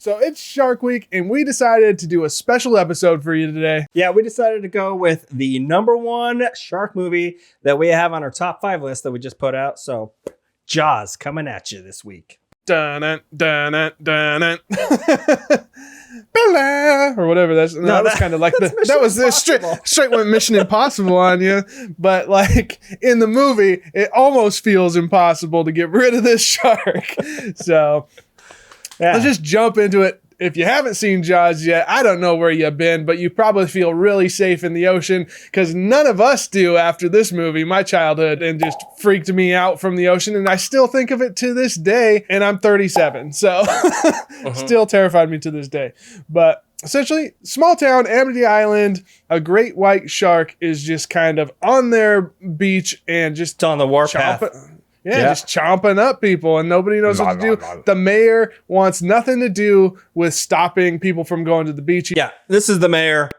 So it's Shark Week, and we decided to do a special episode for you today. Yeah, we decided to go with the number one shark movie that we have on our top 5 list that we just put out. So, Jaws coming at you this week. Dun-dun, dun-dun, dun-dun. Or whatever. That was kind of like that was the straight went Mission Impossible on you. But like in the movie, it almost feels impossible to get rid of this shark. So let's just jump into it. If you haven't seen Jaws yet, I don't know where you've been, but you probably feel really safe in the ocean because none of us do after this movie, my childhood, and just freaked me out from the ocean. And I still think of it to this day, and I'm 37. So still terrified me to this day. But essentially, small town, Amity Island, a great white shark is just kind of on their beach and just on the warpath. Just chomping up people, and nobody knows what to do. The mayor wants nothing to do with stopping people from going to the beach. Yeah, this is the mayor.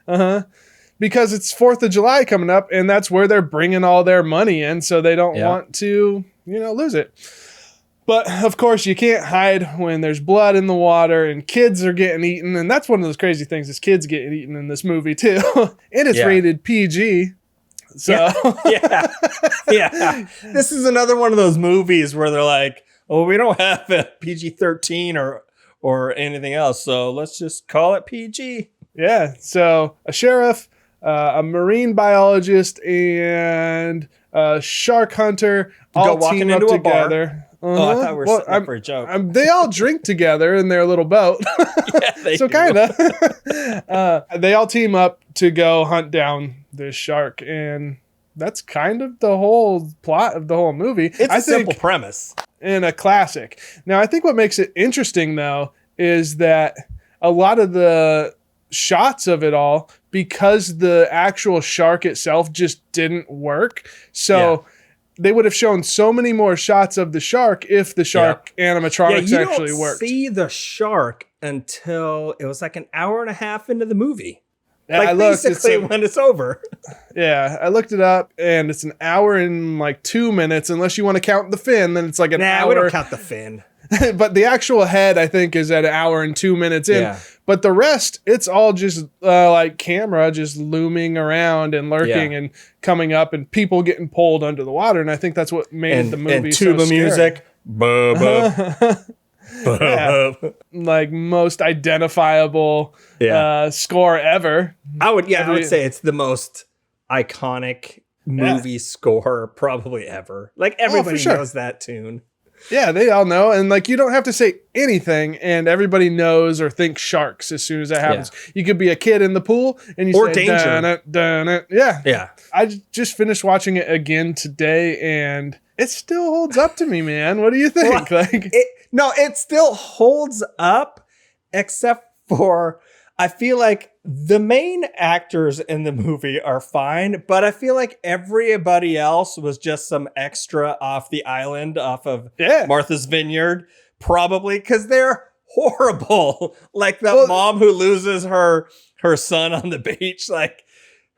Because it's 4th of July coming up, and that's where they're bringing all their money in, so they don't want to, lose it. But, of course, you can't hide when there's blood in the water and kids are getting eaten, and that's one of those crazy things is kids getting eaten in this movie, too. And it's rated PG. So yeah. This is another one of those movies where they're like, "Oh, we don't have a PG-13 or anything else, so let's just call it PG." Yeah. So a sheriff, a marine biologist, and a shark hunter all team up together. Oh, I thought we were setting up for a joke. They all drink together in their little boat. Yeah, they so do. Kind of. They all team up to go hunt down this shark, and that's kind of the whole plot of the whole movie. It's a simple premise. And a classic. Now, I think what makes it interesting, though, is that a lot of the shots of it all, because the actual shark itself just didn't work. So they would have shown so many more shots of the shark if the shark animatronics actually worked. You don't see the shark until it was like an hour and a half into the movie. Yeah, basically when it's over. Yeah, I looked it up, and it's an hour and like 2 minutes, unless you want to count the fin, then it's like an hour. We don't count the fin. But the actual head, I think, is at an hour and 2 minutes in. Yeah. But the rest, it's all just like camera just looming around and lurking and coming up and people getting pulled under the water. And I think that's what made the movie so scary. And tuba music. Like most identifiable score ever. I would say it's the most iconic movie score probably ever. Like everybody knows that tune. Yeah, they all know. And like you don't have to say anything and everybody knows or thinks sharks as soon as that happens. Yeah. You could be a kid in the pool and you say danger. Dun it. Yeah. Yeah. I just finished watching it again today and it still holds up to me, man. What do you think? Well, it still holds up, except for I feel like the main actors in the movie are fine, but I feel like everybody else was just some extra off the island, off of Martha's Vineyard, probably because they're horrible. Like the mom who loses her son on the beach, like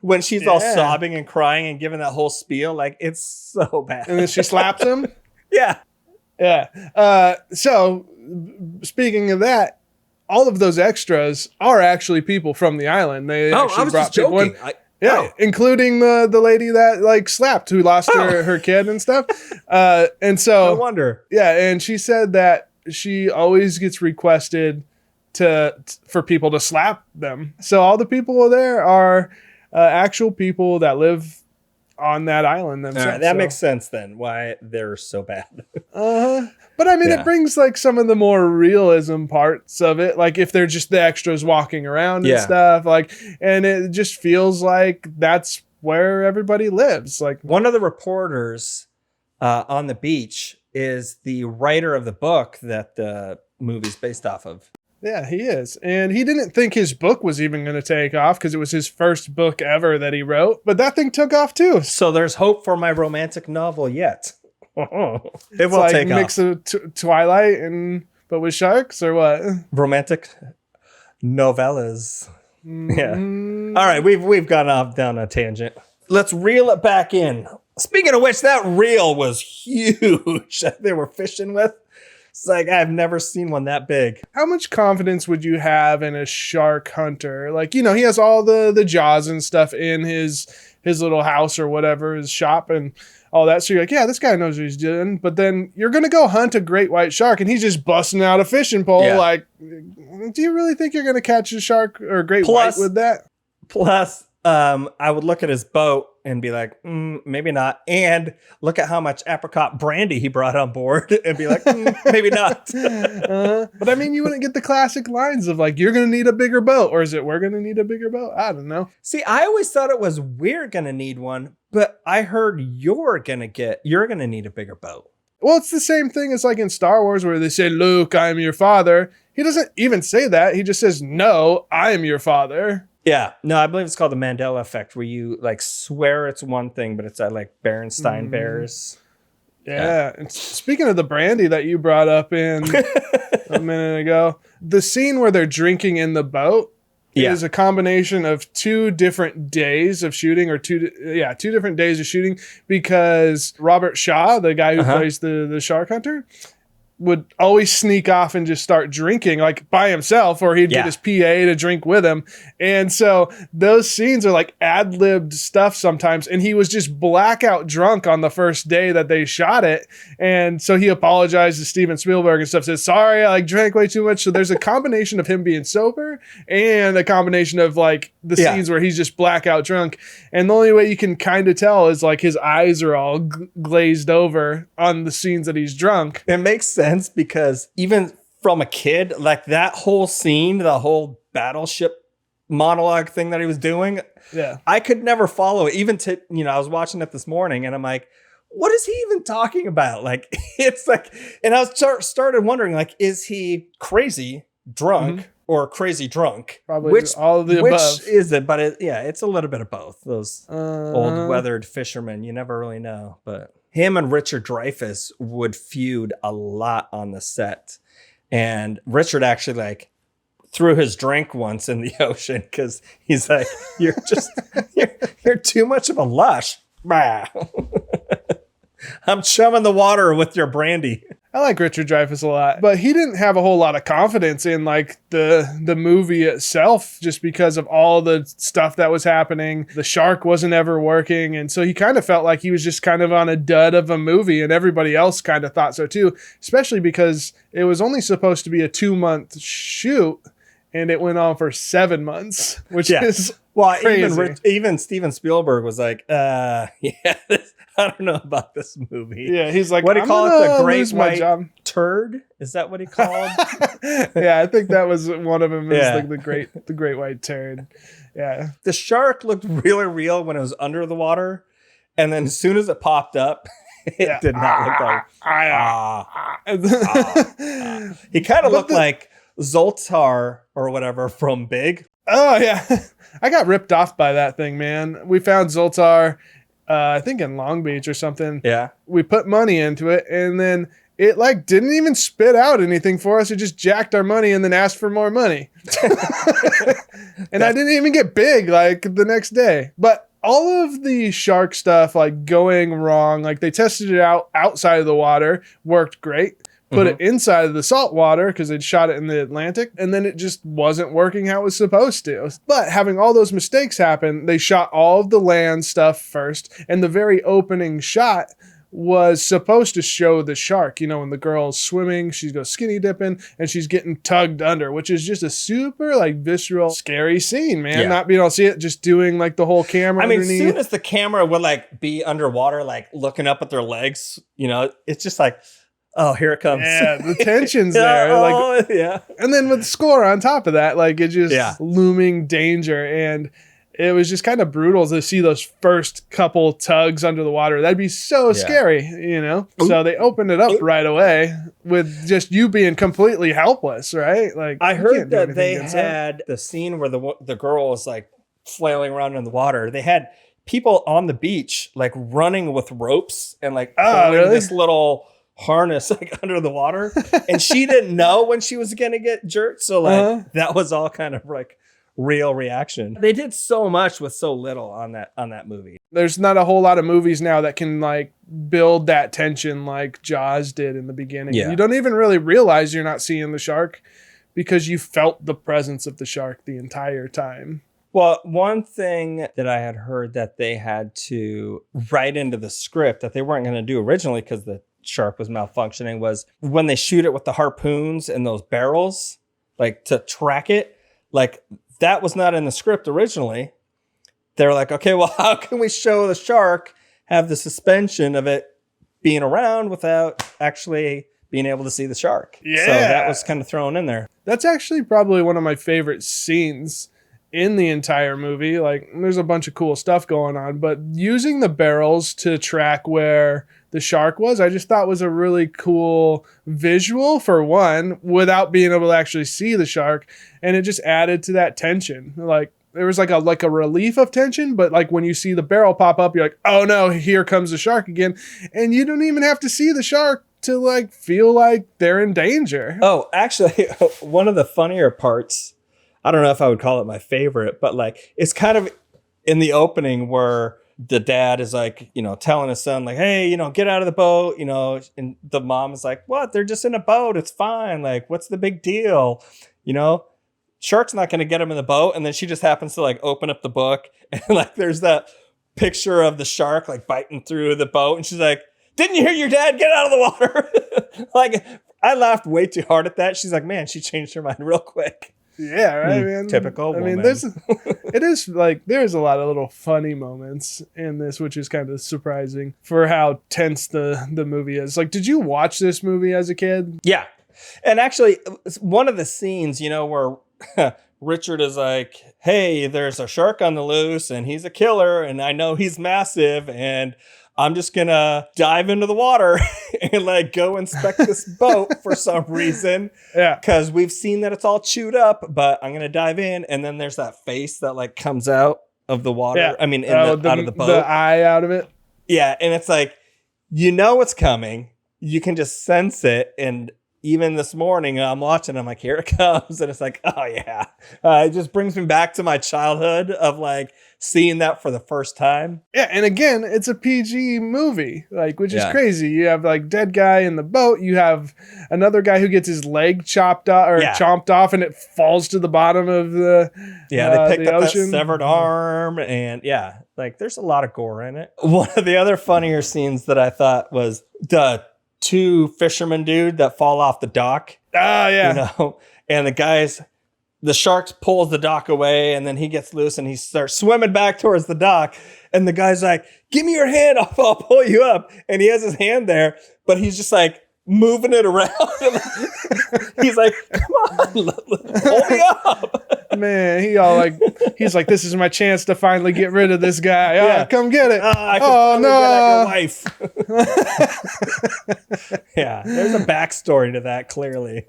when she's all sobbing and crying and giving that whole spiel, like it's so bad. And then she slaps him. Yeah. So speaking of that, all of those extras are actually people from the island. They actually brought people in. Including the lady that like slapped, who lost her kid and stuff. And so no wonder. Yeah, and she said that she always gets requested for people to slap them. So all the people there are actual people that live on that island themselves. All right, that makes sense then, why they're so bad. But I mean, it brings like some of the more realism parts of it. Like if they're just the extras walking around and stuff, like, and it just feels like that's where everybody lives. Like one of the reporters on the beach is the writer of the book that the movie's based off of. Yeah, he is. And he didn't think his book was even going to take off because it was his first book ever that he wrote. But that thing took off too. So there's hope for my romantic novel yet. It will like take off. Mix of Twilight but with sharks or what? Romantic novellas. Yeah. All right, we've gone off down a tangent. Let's reel it back in. Speaking of which, that reel was huge that they were fishing with. It's like, I've never seen one that big. How much confidence would you have in a shark hunter? Like, he has all the jaws and stuff in his little house or whatever, his shop and all that. So you're like, yeah, this guy knows what he's doing. But then you're going to go hunt a great white shark and he's just busting out a fishing pole. Yeah. Like, do you really think you're going to catch a shark or a great white with that? Plus, I would look at his boat and be like, maybe not. And look at how much apricot brandy he brought on board and be like, maybe not. But I mean, you wouldn't get the classic lines of like, you're going to need a bigger boat, or is it, we're going to need a bigger boat? I don't know. See, I always thought it was, we're going to need one, but I heard you're going to need a bigger boat. Well, it's the same thing as like in Star Wars where they say, Luke, I am your father. He doesn't even say that. He just says, no, I am your father. Yeah, no, I believe it's called the Mandela effect, where you like swear it's one thing, but it's like Berenstain Bears. Yeah. And speaking of the brandy that you brought up in a minute ago, the scene where they're drinking in the boat is a combination of 2 different days of shooting, or 2 different days of shooting, because Robert Shaw, the guy who plays the shark hunter, would always sneak off and just start drinking like by himself, or he'd get his PA to drink with him. And so those scenes are like ad-libbed stuff sometimes. And he was just blackout drunk on the first day that they shot it. And so he apologized to Steven Spielberg and stuff, says, sorry, I like drank way too much. So there's a combination of him being sober and a combination of like the scenes where he's just blackout drunk. And the only way you can kind of tell is like his eyes are all glazed over on the scenes that he's drunk. It makes sense, because even from a kid, like that whole scene, the whole battleship monologue thing that he was doing, I could never follow it. Even I was watching it this morning and I'm like, what is he even talking about? Like, it's like, and I was started wondering, like, is he crazy drunk or crazy drunk? Probably all of the above. Which is it? But it's a little bit of both. Those old weathered fishermen, you never really know. But him and Richard Dreyfuss would feud a lot on the set. And Richard actually like threw his drink once in the ocean because he's like, you're too much of a lush. I'm chumming the water with your brandy. I like Richard Dreyfuss a lot, but he didn't have a whole lot of confidence in like the movie itself, just because of all the stuff that was happening. The shark wasn't ever working. And so he kind of felt like he was just kind of on a dud of a movie, and everybody else kind of thought so too, especially because it was only supposed to be a 2-month shoot and it went on for 7 months, which is crazy. Even Steven Spielberg was like, I don't know about this movie. Yeah, he's like, what do you call it? The great white turd? Is that what he called? Yeah, I think that was one of them. Is like the great white turd. Yeah, the shark looked really real when it was under the water, and then as soon as it popped up, it did not look like. He kind of looked like Zoltar or whatever from Big. Oh yeah, I got ripped off by that thing, man. We found Zoltar. I think in Long Beach or something. Yeah. We put money into it and then it like didn't even spit out anything for us. It just jacked our money and then asked for more money. And I didn't even get big like the next day. But all of the shark stuff like going wrong, like they tested it out outside of the water, worked great. Put it inside of the salt water because they'd shot it in the Atlantic, and then it just wasn't working how it was supposed to. But having all those mistakes happen, they shot all of the land stuff first, and the very opening shot was supposed to show the shark. When the girl's swimming, she goes skinny dipping, and she's getting tugged under, which is just a super like visceral, scary scene, man. Yeah. Not being able to see it, just doing like the whole camera underneath. As soon as the camera would like be underwater, like looking up at their legs, it's just like, oh, here it comes. Yeah, the tension's there. And then with the score on top of that, like it's just looming danger. And it was just kind of brutal to see those first couple tugs under the water. That'd be so scary, So they opened it up right away with just you being completely helpless, right? Like I heard that they had the scene where the girl was like flailing around in the water. They had people on the beach like running with ropes and like pulling this little harness like under the water, and she didn't know when she was gonna get jerked, so like that was all kind of like real reaction. They did so much with so little on that movie. There's not a whole lot of movies now that can like build that tension like Jaws did in the beginning. Yeah. You don't even really realize you're not seeing the shark because you felt the presence of the shark the entire time. Well, one thing that I had heard that they had to write into the script that they weren't going to do originally because the shark was malfunctioning was when they shoot it with the harpoons and those barrels, like to track it, like that was not in the script originally. They're like, okay, well, how can we show the shark have the suspension of it being around without actually being able to see the shark? Yeah. So that was kind of thrown in there. That's actually probably one of my favorite scenes in the entire movie. Like, there's a bunch of cool stuff going on, but using the barrels to track where the shark was, I just thought was a really cool visual for one, without being able to actually see the shark. And it just added to that tension. Like, there was like a relief of tension, but like when you see the barrel pop up, you're like, oh no, here comes the shark again. And you don't even have to see the shark to like feel like they're in danger. Oh, actually, one of the funnier parts, I don't know if I would call it my favorite, but like it's kind of in the opening where the dad is like, you know, telling his son like, hey, you know, get out of the boat, you know, and the mom is like, what? They're just in a boat. It's fine. Like, what's the big deal? You know, shark's not going to get him in the boat. And then she just happens to like open up the book and like there's that picture of the shark like biting through the boat. And she's like, didn't you hear your dad? Get out of the water. Like, I laughed way too hard at that. She's like, man, she changed her mind real quick. Yeah, right, man. Typical woman. I mean, there's a lot of little funny moments in this, which is kind of surprising for how tense the movie is. Like, did you watch this movie as a kid? Yeah. And actually, one of the scenes, you know, where Richard is like, hey, there's a shark on the loose and he's a killer and I know he's massive and I'm just going to dive into the water and like go inspect this boat for some reason. Yeah. Because we've seen that it's all chewed up, but I'm going to dive in. And then there's that face that like comes out of the water. Yeah. I mean, out of the boat. The eye out of it. Yeah. And it's like, you know it's coming. You can just sense it. And even this morning, I'm watching, I'm like, here it comes. And it's like, oh, yeah. It just brings me back to my childhood of like seeing that for the first time. Yeah. And again, it's a PG movie, like, which is crazy. You have like dead guy in the boat. You have another guy who gets his leg chopped off or chomped off and it falls to the bottom of the they picked up ocean. That severed arm. And like there's a lot of gore in it. One of the other funnier scenes that I thought was the two fishermen dude that fall off the dock. Ah, yeah. You know, and the shark pulls the dock away and then he gets loose and he starts swimming back towards the dock. And the guy's like, give me your hand. I'll pull you up. And he has his hand there, but he's just like moving it around. He's like, come on, hold me up. Man, he's like, this is my chance to finally get rid of this guy. Oh, come get it. I can no. Get at your wife. Yeah, there's a backstory to that, clearly.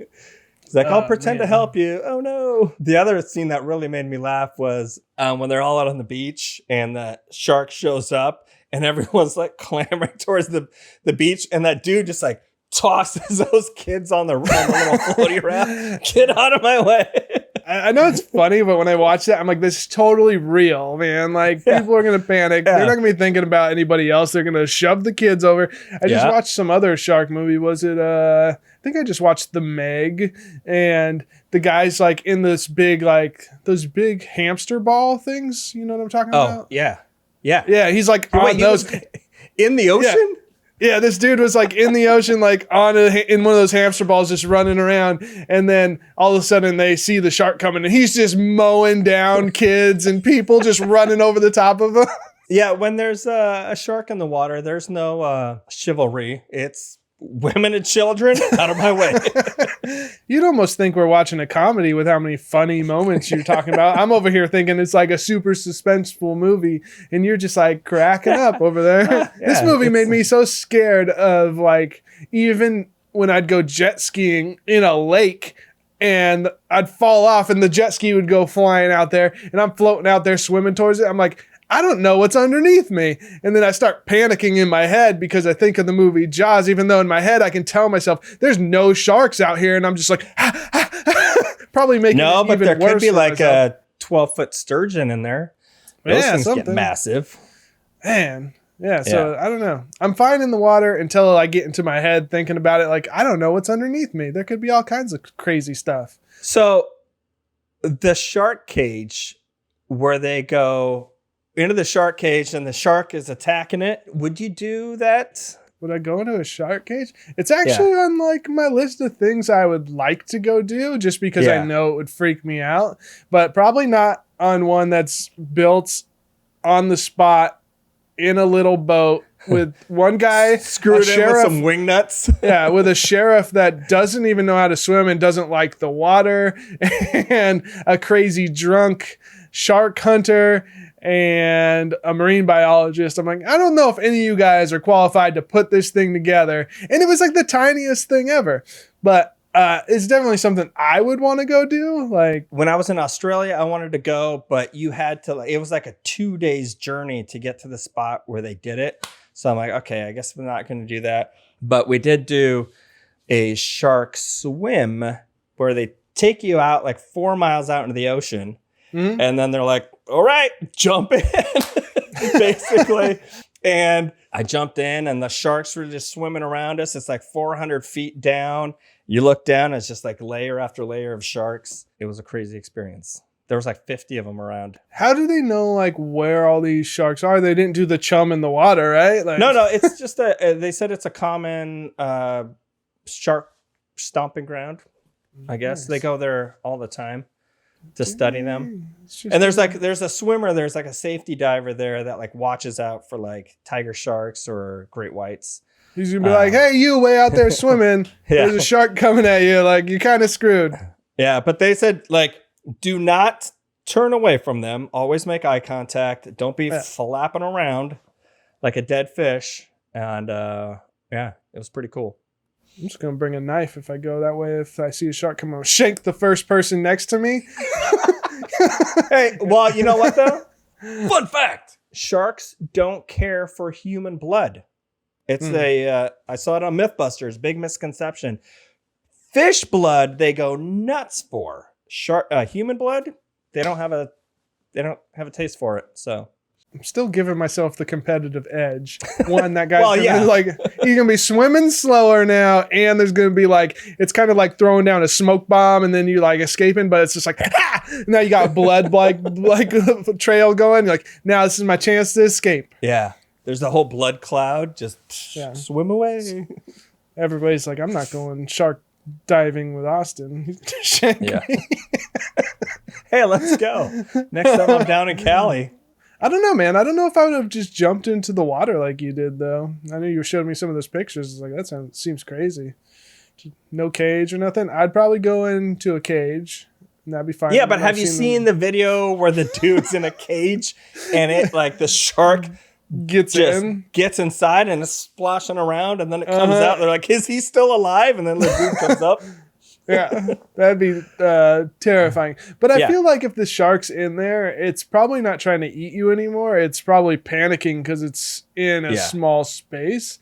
He's like, I'll pretend to help you. Oh, no. The other scene that really made me laugh was when they're all out on the beach and the shark shows up and everyone's like clamoring towards the beach. And that dude just like tosses those kids on the little floaty raft. Get out of my way. I know it's funny, but when I watch that, I'm like, this is totally real, man. Like, people are going to panic. They're not going to be thinking about anybody else. They're going to shove the kids over. I just watched some other shark movie. Was it, I think I just watched The Meg. And the guy's like in this big, like, those big hamster ball things. You know what I'm talking about? Oh, yeah. Yeah. Yeah, he's like on those. In the ocean? Yeah, this dude was like in the ocean, like in one of those hamster balls, just running around. And then all of a sudden they see the shark coming and he's just mowing down kids and people just running over the top of him. Yeah, when there's a shark in the water, there's no chivalry. It's women and children out of my way. You'd almost think we're watching a comedy with how many funny moments you're talking about. I'm over here thinking it's like a super suspenseful movie and you're just like cracking up over there. This movie made me so scared of like, even when I'd go jet skiing in a lake and I'd fall off and the jet ski would go flying out there and I'm floating out there swimming towards it. I'm like, I don't know what's underneath me. And then I start panicking in my head because I think of the movie Jaws, even though in my head I can tell myself there's no sharks out here. And I'm just like, probably making it even worse. No, but there could be like a 12-foot sturgeon in there. Those things get massive. Man. Yeah, so I don't know. I'm fine in the water until I get into my head thinking about it. Like, I don't know what's underneath me. There could be all kinds of crazy stuff. So the shark cage, where they go into the shark cage and the shark is attacking it, would you do that? Would I go into a shark cage? It's actually on like my list of things I would like to go do, just because I know it would freak me out. But probably not on one that's built on the spot in a little boat with one guy screwed in with some wing nuts. Yeah, with a sheriff that doesn't even know how to swim and doesn't like the water, and a crazy drunk shark hunter and a marine biologist. I'm like, I don't know if any of you guys are qualified to put this thing together. And it was like the tiniest thing ever. But it's definitely something I would want to go do. Like, when I was in Australia, I wanted to go, but you had to, it was like a 2 days journey to get to the spot where they did it. So I'm like, okay, I guess we're not going to do that. But we did do a shark swim where they take you out like 4 miles out into the ocean. Mm-hmm. And then they're like, all right, jump in, basically. And I jumped in and the sharks were just swimming around us. It's like 400 feet down. You look down, it's just like layer after layer of sharks. It was a crazy experience. There was like 50 of them around. How do they know like where all these sharks are? They didn't do the chum in the water, right? Like... No, it's just they said it's a common shark stomping ground. I guess nice. They go there all the time to study them. And there's a swimmer, there's like a safety diver there that like watches out for like tiger sharks or great whites. He's gonna be like, hey, you way out there swimming. There's a shark coming at you. Like, you're kind of screwed. Yeah, but they said, like, do not turn away from them. Always make eye contact. Don't be flapping around like a dead fish. And it was pretty cool. I'm just gonna bring a knife if I go that way. If I see a shark come on, shank the first person next to me. Hey, well, you know what though? Fun fact: sharks don't care for human blood. It's I saw it on MythBusters. Big misconception. Fish blood they go nuts for. Human blood they don't have a taste for it. So I'm still giving myself the competitive edge. One, that guy's like, he's gonna be swimming slower now, and there's gonna be like, it's kind of like throwing down a smoke bomb, and then you like escaping, but it's just like, now you got blood like trail going. You're like, now this is my chance to escape. Yeah. There's the whole blood cloud. Just swim away. Everybody's like, I'm not going shark diving with Austin. Hey, let's go. Next time I'm down in Cali. I don't know, man. I don't know if I would have just jumped into the water like you did, though. I know you showed me some of those pictures. It's like, that seems crazy. No cage or nothing. I'd probably go into a cage. And that'd be fine. Yeah, but have you seen the video where the dude's in a cage and it like the shark gets inside and it's splashing around and then it comes out. They're like, is he still alive? And then the dude comes up. Yeah, that'd be terrifying. But I feel like if the shark's in there, it's probably not trying to eat you anymore. It's probably panicking because it's in a small space.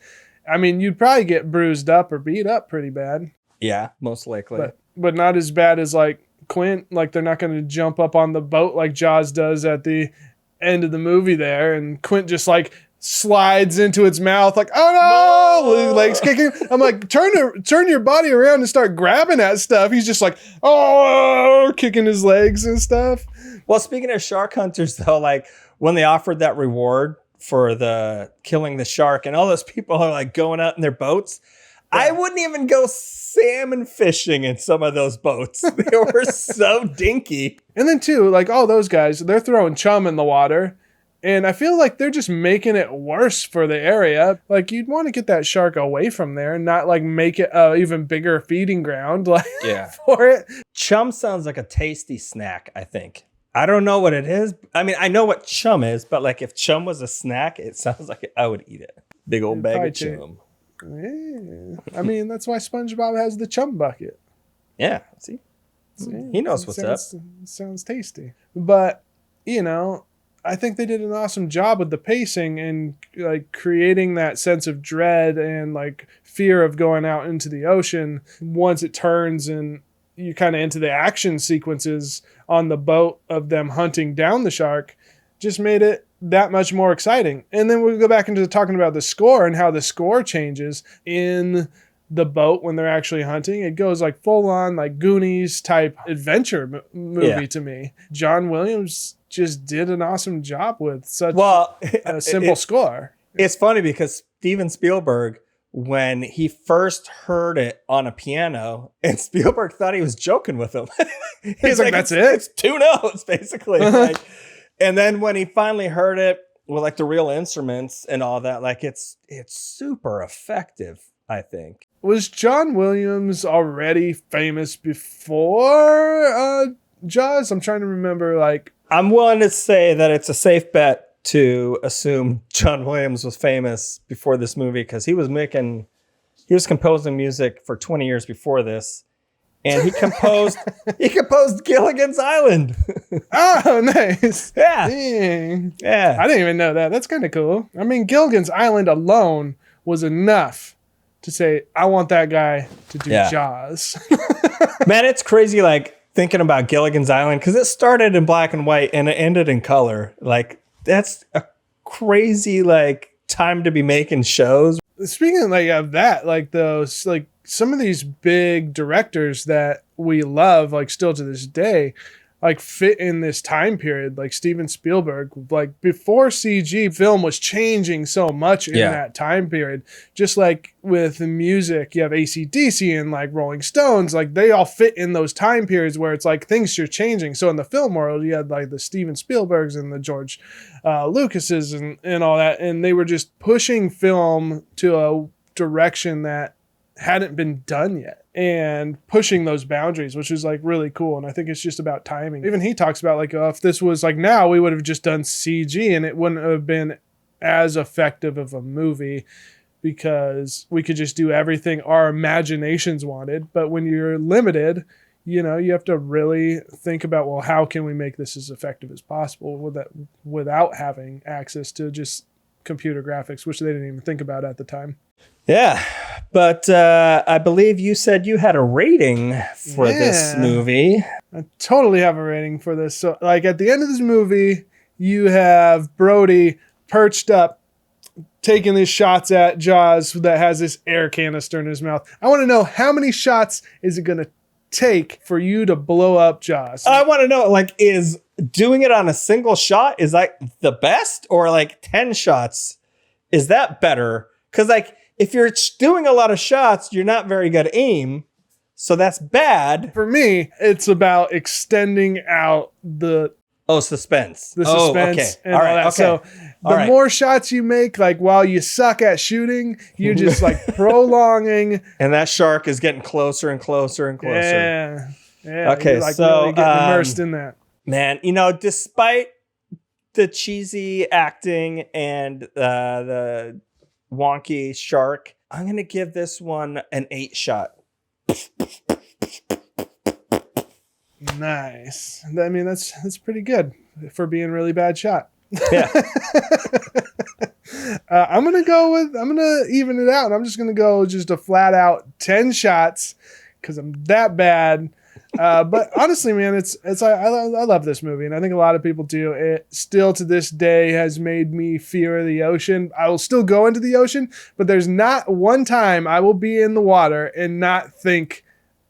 I mean, you'd probably get bruised up or beat up pretty bad. Yeah, most likely. But not as bad as like Quint. Like, they're not going to jump up on the boat like Jaws does at the end of the movie there, and Quint just like slides into its mouth like, oh no, legs kicking. I'm like, turn your body around and start grabbing at stuff. He's just like, oh, kicking his legs and stuff. Well, speaking of shark hunters though, like when they offered that reward for the killing the shark and all those people are like going out in their boats, I wouldn't even go salmon fishing in some of those boats. They were so dinky. And then too, like all those guys, they're throwing chum in the water. And I feel like they're just making it worse for the area. Like, you'd want to get that shark away from there and not like make it a even bigger feeding ground for it. Chum sounds like a tasty snack, I think. I don't know what it is. I mean, I know what chum is, but like if chum was a snack, it sounds like I would eat it. Big old bag of chum. Yeah. I mean, that's why SpongeBob has the chum bucket. Yeah. See? He knows what's up. Sounds tasty. But, you know, I think they did an awesome job with the pacing and like creating that sense of dread and like fear of going out into the ocean once it turns and you kind of into the action sequences on the boat of them hunting down the shark, just made it that much more exciting. And then we'll go back into talking about the score and how the score changes in the boat when they're actually hunting. It goes like full on like Goonies type adventure movie to me. John Williams just did an awesome job with such a simple score. It's funny because Steven Spielberg, when he first heard it on a piano, and Spielberg thought he was joking with him. He's like, that's it? It's 2 notes, basically. Like, and then when he finally heard it with like the real instruments and all that, like it's super effective, I think. Was John Williams already famous before Jaws? I'm trying to remember. Like, I'm willing to say that it's a safe bet to assume John Williams was famous before this movie because he was composing music for 20 years before this, and he composed Gilligan's Island. Oh, nice. Yeah. Dang. Yeah. I didn't even know that. That's kind of cool. I mean, Gilligan's Island alone was enough to say, I want that guy to do Jaws. Man, it's crazy, like, thinking about Gilligan's Island, because it started in black and white and it ended in color. Like, that's a crazy, like, time to be making shows. Speaking like of that, like those, like some of these big directors that we love, like still to this day, like fit in this time period, like Steven Spielberg, like before CG film was changing so much in that time period. Just like with music, you have AC/DC and like Rolling Stones, like they all fit in those time periods where it's like things are changing. So in the film world, you had like the Steven Spielbergs and the George Lucases and all that. And they were just pushing film to a direction that hadn't been done yet and pushing those boundaries, which is like really cool. And I think it's just about timing. Even he talks about like, if this was like now, we would have just done CG and it wouldn't have been as effective of a movie because we could just do everything our imaginations wanted. But when you're limited, you know, you have to really think about, well, how can we make this as effective as possible without having access to just computer graphics, which they didn't even think about at the time. Yeah, but I believe you said you had a rating for this movie. I totally have a rating for this. So, like, at the end of this movie, you have Brody perched up, taking these shots at Jaws that has this air canister in his mouth. I want to know, how many shots is it going to take for you to blow up Jaws? I want to know, like, is doing it on a single shot, is that the best? Or, like, 10 shots, is that better? Because, like, if you're doing a lot of shots, you're not very good at aim. So that's bad. For me, it's about extending out the suspense. The suspense. Okay. And all right. Okay. So the more shots you make, like while you suck at shooting, you're just like prolonging. And that shark is getting closer and closer and closer. Yeah. Okay. Like so really getting immersed in that. Man, you know, despite the cheesy acting and the wonky shark, I'm going to give this one an 8 shot. Nice. I mean, that's pretty good for being a really bad shot. Yeah. I'm going to even it out. And I'm just going to go just a flat out 10 shots because I'm that bad. But honestly, man, I love this movie, and I think a lot of people do. It still to this day has made me fear the ocean. I will still go into the ocean, but there's not one time I will be in the water and not think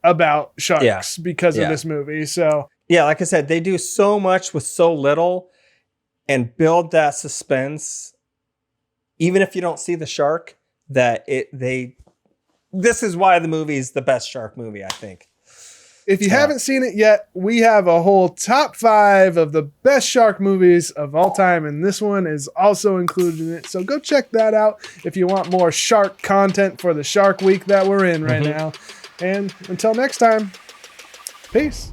about sharks because of this movie. So yeah, like I said, they do so much with so little and build that suspense, even if you don't see the shark. This is why the movie is the best shark movie, I think. If you haven't seen it yet, we have a whole top 5 of the best shark movies of all time, and this one is also included in it. So go check that out if you want more shark content for the Shark Week that we're in right now. And until next time, peace.